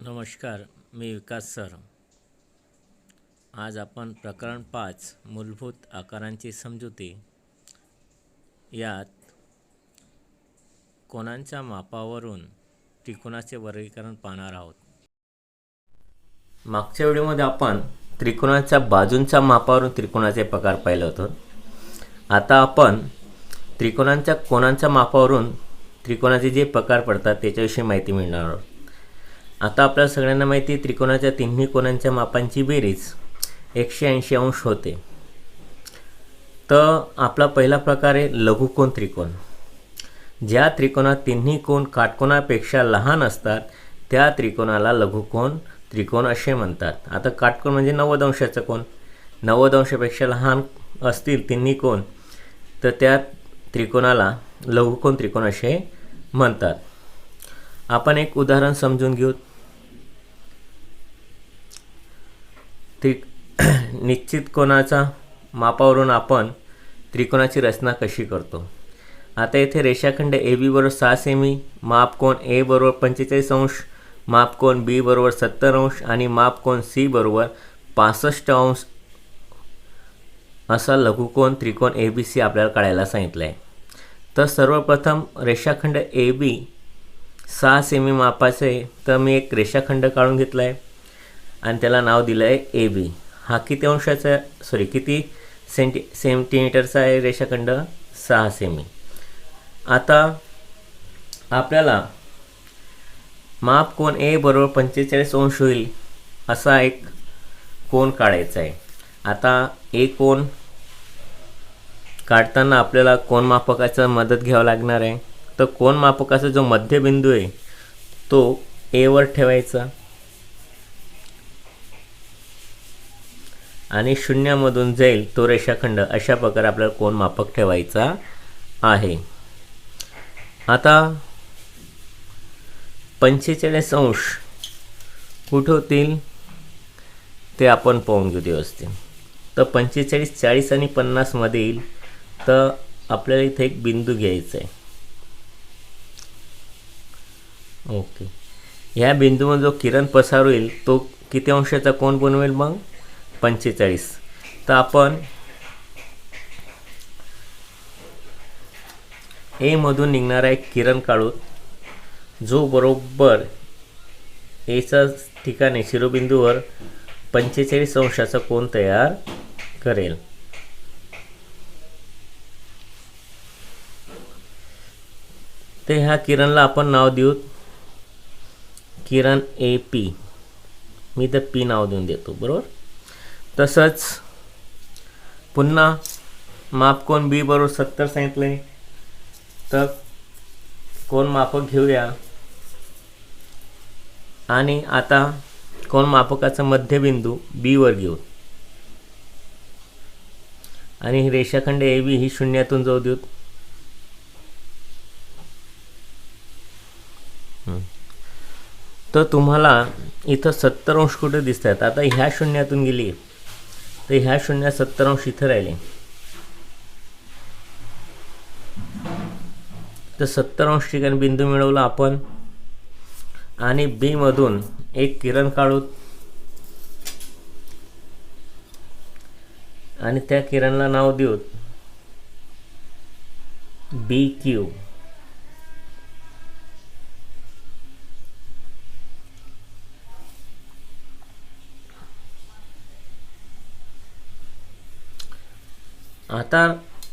नमस्कार, मी विकास सर. आज आपण प्रकरण 5 मूलभूत आकारांची समजुती यात कोनांच्या मापावरून त्रिकोणाचे वर्गीकरण पाहणार आहोत. मागच्या व्हिडिओमध्ये आपण त्रिकोणाच्या बाजूंच्या मापावरून त्रिकोणाचे प्रकार पाहिले होते. आता आपण त्रिकोणांच्या कोनांच्या मापावरून त्रिकोणाचे जे प्रकार पडतात त्याच्याविषयी माहिती मिळणार आहोत. आता आपल्याला सगळ्यांना माहिती आहे त्रिकोणाच्या तिन्ही कोनांच्या मापांची बेरीज 180 अंश होते. तर आपला पहिला प्रकार आहे लघुकोन त्रिकोण. ज्या त्रिकोणात तिन्ही कोन काटकोनापेक्षा लहान असतात त्या त्रिकोणाला लघुकोन त्रिकोण असे म्हणतात. आता काटकोन म्हणजे 90 अंशाचा कोन. 90 अंशापेक्षा लहान असतील तिन्ही कोन तर त्या त्रिकोणाला लघुकोन त्रिकोण असे म्हणतात. आपण एक उदाहरण समजून घेऊ. निश्चित कोनाच्या मापावरून आपण त्रिकोणाची रचना कशी करतो. आता येथे रेषाखंड ए बी बरोबर 6 सेमी, मापकोन ए बरोबर 45 अंश, मापकोन बी बरोबर 70 अंश आणि मापकोन सी बरोबर 65 अंश असा लघुकोन त्रिकोण ए बी सी आपल्याला काढायला सांगितलं आहे. तर सर्वप्रथम रेषाखंड ए बी 6 सेमी मापाचे आहे. तर मी एक रेषाखंड काढून घेतला आहे आणि त्याला नाव दिलं आहे ए बी. हा किती अंशाचा किती सेंटीमीटरचा आहे रेषाखंड? 6 सेमी. आता आपल्याला मापकोन ए बरोबर 45 अंश होईल असा एक कोन काढायचा आहे. आता ए कोन काढताना आपल्याला कोनमापकाचा मदत घ्यावं लागणार आहे. तर कोनमापकाचा जो मध्यबिंदू आहे तो ए वर ठेवायचा आणि शून्यामधून जाईल तो रेषाखंड अशा प्रकारे आपल्याला कोनमापक ठेवायचा आहे. आता 45 अंश कुठे होतील ते आपण पाहून घेऊ व्यवस्थित. तर 45, 40 आणि 50 मध्ये येईल. तर आपल्याला इथे एक बिंदू घ्यायचा आहे. ओके. ह्या बिंदूमध्ये जो किरण पसार होईल तो किती अंशाचा कोन बनवेल मग? 45. तर आपण ए मधून निघणारा एक किरण काढू जो बरोबर एच्या ठिकाणी शिरोबिंदूवर 45 अंशाचा कोन तयार करेल. ते ह्या किरणला आपण नाव देऊ किरण ए पी. मी तर पी नाव देऊन देतो. बरोबर. तसंच पुन्हा मापकोन बी बरोबर 70 सांगितले. तर कोन मापक घेऊया आणि आता कोन मापकाचा मध्यबिंदू बी वर घेऊ आणि रेषाखंड ए बी ही शून्यातून जाऊ देऊ. तर तुम्हाला इथं 70 अंश कुठे दिसत आहेत. आता ह्या शून्यातून गेली तर ह्या शून्यात 70 अंश इथं राहिले. तर 70 अंश ठिकाणी बिंदू मिळवला आपण आणि बी मधून एक किरण काढू आणि त्या किरणला नाव देऊ बी क्यू. आता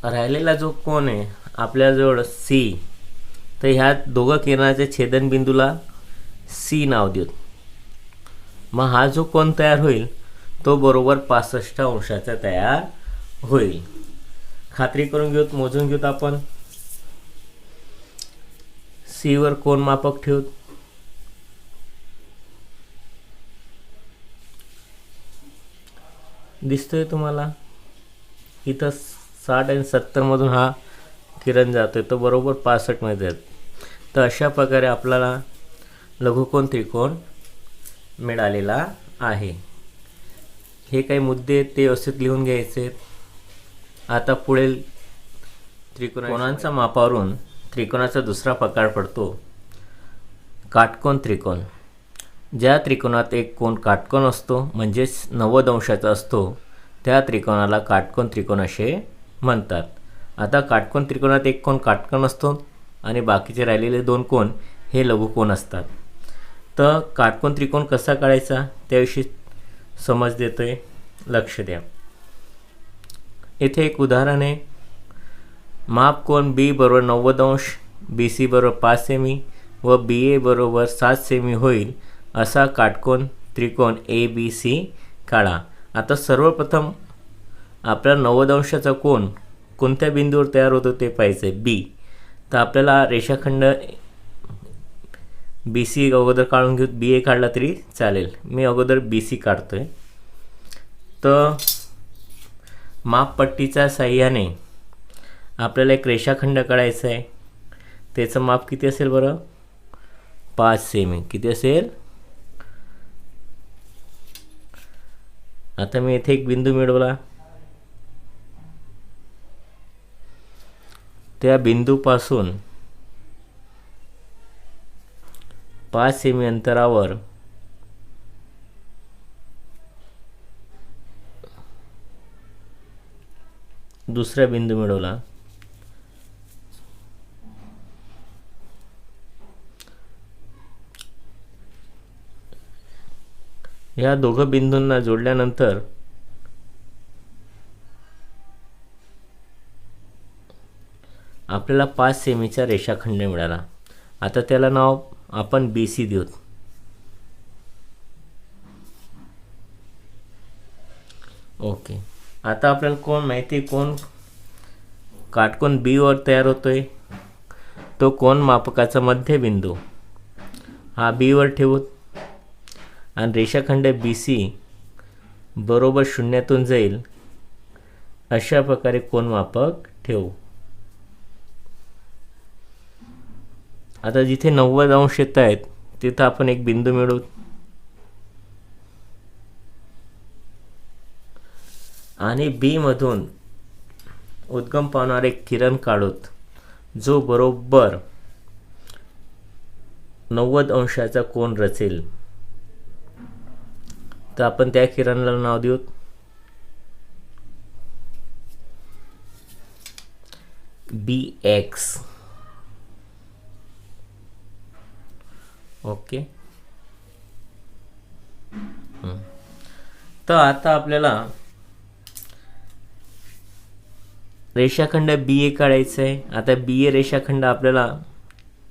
राहिलेला जो कोन आहे आपल्याजवळ सी. तर ह्या दोघं किरणाच्या छेदनबिंदूला सी नाव देऊ. मग हा जो कोन तयार होईल तो बरोबर 65 अंशाचा तयार होईल. खात्री करून घेऊत, मोजून घेऊत. आपण सी वर कोन मापक ठेवू. दिसतोय तुम्हाला? इथं 60 आणि 70 मधून हा किरण जातोय तो बरोबर 65 मध्ये जातो. तर अशा प्रकारे आपल्याला लघुकोन त्रिकोण मिळालेला आहे. हे काही मुद्दे ते व्यवस्थित लिहून घ्यायचे. आता पुढे कोनांच्या मापावरून त्रिकोणाचा दुसरा प्रकार पडतो काटकोन त्रिकोण. ज्या त्रिकोणात एक कोन काटकोन असतो म्हणजेच 90 अंशाचा असतो त्या त्रिकोणाला काटकोन त्रिकोण असे म्हणतात. आता काटकोन त्रिकोणात एक कोन काटकोन असतो आणि बाकीचे राहिलेले दोन कोन हे लघुकोन असतात. तर काटकोन त्रिकोण कसा काढायचा त्याविषयी समज देतोय, लक्ष द्या. इथे एक उदाहरण आहे. माप कोन बी बरोबर 90 अंश, बी सी बरोबर 5 सेमी व बी ए बरोबर 7 सेमी होईल असा काटकोन त्रिकोण ए बी सी काढा. आता सर्वप्रथम आपल्याला 90 अंशाचा कोन कोणत्या बिंदूवर तयार होतो ते पाहिजे, बी. तर आपल्याला रेषाखंड बी सी अगोदर काढून घेऊ. बी ए काढला तरी चालेल, मी अगोदर बी सी काढतोय. तर मापपट्टीच्या साह्याने आपल्याला एक रेषाखंड काढायचा आहे. त्याचं माप किती असेल बरं, 5 सेमी. किती असेल, आता मी येथे एक बिंदू मिळवला. त्या बिंदूपासून 5 सेमी अंतरावर दुसरा बिंदू मिळवला. या दोघं बिंदूंना जोडल्यानंतर आपल्याला 5 सेमीचा रेषाखंड मिळाला. आता त्याला नाव आपण बी सी देऊ. ओके. आता आपल्याला कोण माहिती, कोण काटकोन बी वर तयार होतोय, तो कोण मापकाचा मध्यबिंदू हा बी वर ठेवू आणि रेषाखंड बी सी बरोबर शून्यातून जाईल अशा प्रकारे कोन मापक ठेवू. आता जिथे 90 अंश येत आहेत तिथं आपण एक बिंदू मिळवू आणि बी मधून उद्गम पावणारे एक किरण काढूत जो बरोबर 90 अंशाचा कोन रचेल. तर आपण त्या किरणाला नाव देऊ बी एक्स. ओके. तर आता आपल्याला रेषाखंड बी ए काढायचं आहे. आता बी ए रेषाखंड आपल्याला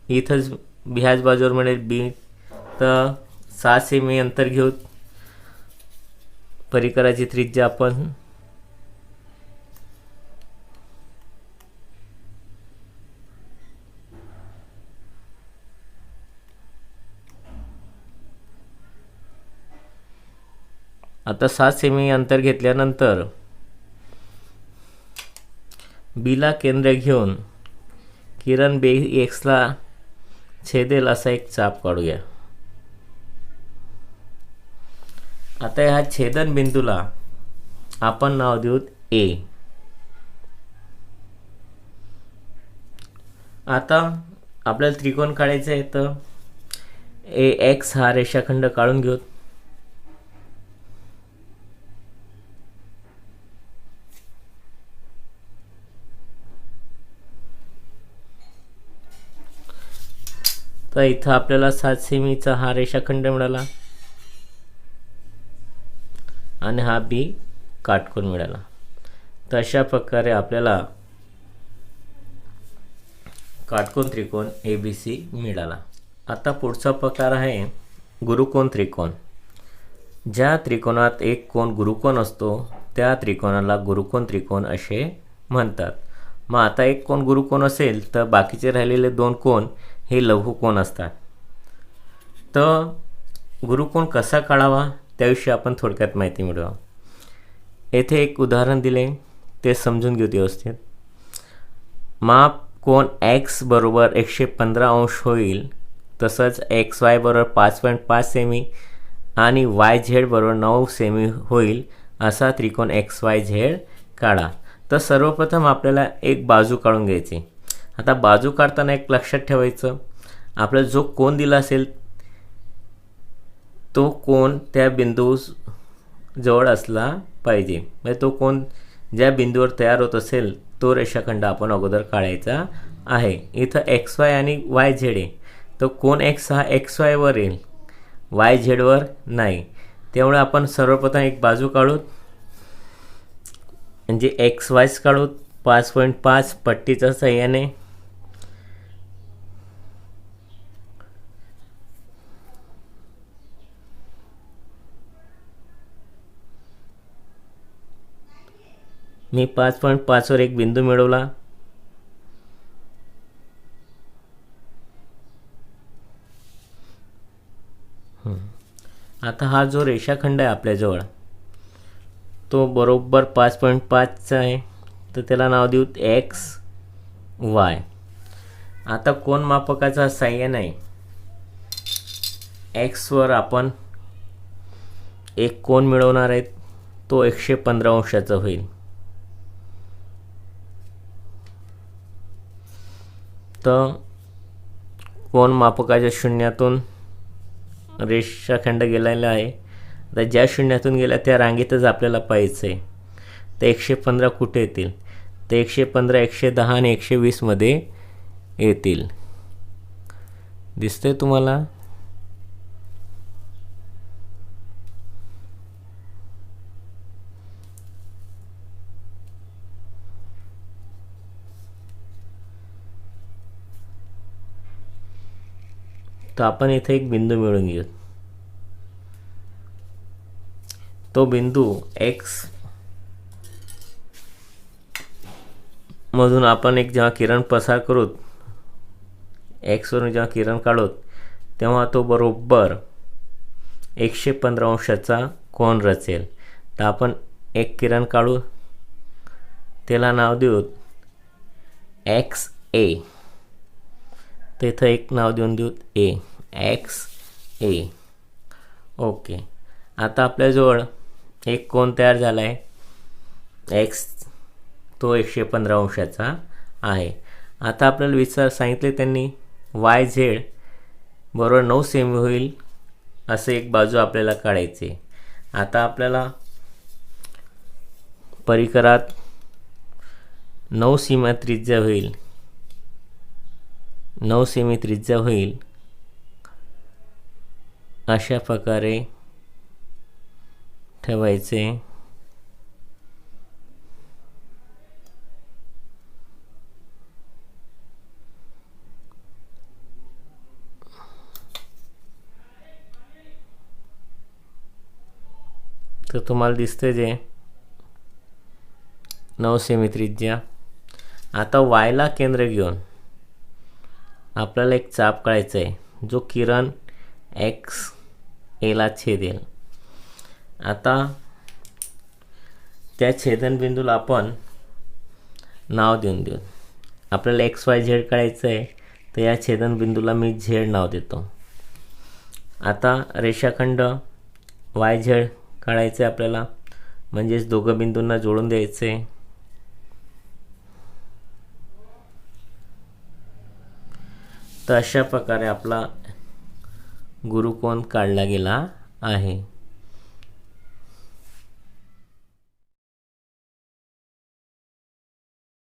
इथंच ह्याच बाजूवर मिळेल बी. तर 6 सेमी अंतर घेऊ. परिकराची त्रिज्या आपण आता 7 सेमी अंतर घेतल्यानंतर बीला केंद्र घेऊन किरण बी एक्सला छेदेल असा एक चाप काढूया. आता ह्या छेदन बिंदूला आपण नाव देऊ ए. आता आपल्याला त्रिकोण काढायचं आहे तर ए एक्स हा रेषाखंड काढून घेऊ. तर इथं आपल्याला 7 सेमीचा हा रेषाखंड मिळाला आणि हा बी काटकोन मिळाला. तर अशा प्रकारे आपल्याला काटकोन त्रिकोण ए बी सी मिळाला. आता पुढचा प्रकार आहे गुरुकोन त्रिकोण. ज्या त्रिकोणात एक कोन गुरुकोन असतो त्या त्रिकोणाला गुरुकोन त्रिकोण असे म्हणतात. मग आता एक कोन गुरुकोन असेल तर बाकीचे राहिलेले दोन कोन हे लघुकोन असतात. तर गुरुकोन कसा काढावा त्याविषयी आपण थोडक्यात माहिती मिळवा. येथे एक उदाहरण दिले ते समजून घेऊ व्यवस्थित. माप कोन एक्स बरोबर 115 अंश होईल. तसंच एक्स वाय बरोबर 5.5 सेमी आणि वाय झेड बरोबर 9 सेमी होईल असा त्रिकोण एक्स वाय झेड काढा. तर सर्वप्रथम आपल्याला एक बाजू काढून घ्यायची. आता बाजू काढताना एक लक्षात ठेवायचं, आपल्याला जो कोन दिला असेल तो कोन त्या बिंदू जवळ असला पाहिजे. म्हणजे तो कोन ज्या बिंदूवर तयार होत असेल तो रेषाखंड आपण अगोदर काढायचा आहे. इथं एक्स वाय आणि वाय झेड आहे, तर कोन एक्स हा एक्स वायवर येईल, वाय झेडवर नाही. त्यामुळे आपण सर्वप्रथम एक बाजू काढू, म्हणजे एक्स वायच काढू 5.5 पट्टीच्या साह्याने. मी 5.5 वर एक बिंदू मिळवला. आता हा जो रेषाखंड आहे आपल्याजवळ तो बरोबर 5.5चा आहे, तर त्याला नाव देऊ एक्स वाय. आता कोन मापकाचा साह्याने एक्सवर आपण एक कोन मिळवणार आहेत, तो 115 अंशाचा होईल. तर कोन मापकाच्या शून्यातून रेषाखंड गेलेला आहे. आता ज्या शून्यातून गेला त्या रांगेतच आपल्याला पाहायचं आहे. तर 115 कुठे येतील, तर 115 110 आणि 120 मध्ये येतील. दिसतंय तुम्हाला? तर आपण इथे एक बिंदू मिळवून घेऊ. तो बिंदू एक्स मधून आपण एक जेव्हा किरण पसार करू, एक्सवरून जेव्हा किरण काढू, तेव्हा तो बरोबर 115 अंशाचा कोन रचेल. तर आपण एक किरण काढू, त्याला नाव देऊ एक्स ए. तर इथं एक नाव देऊन देऊ ए, एक्स ए. ओके. आता आपल्याजवळ एक कोन तयार झाला आहे एक्स, तो 115 अंशाचा आहे. आता आपल्याला सांगितले त्यांनी वाय झेड बरोबर 9 सेमी होईल असं एक बाजू आपल्याला काढायची. आता आपल्याला परिकरात 9 सीमा त्रिज्या होईल, 9 सेमी त्रिज्या होईल अशा प्रकारे ठेवायचे. तर तुम्हाला दिसते जे 9 सेमी त्रिज्या. आता वायला केंद्र घेऊन आपल्याला एक चाप काढायचा आहे जो किरण एक्स एला छेदेल. आता त्या छेदनबिंदूला आपण नाव देऊन देऊ. आपल्याला एक्स वाय झेड काढायचं आहे, तर या छेदनबिंदूला मी झेड नाव देतो. आता रेषाखंड वाय झेड काढायचं आहे आपल्याला, म्हणजेच दोघं बिंदूंना जोडून द्यायचे. तर अशा प्रकारे आपला गुरुकोन काढला गेला आहे.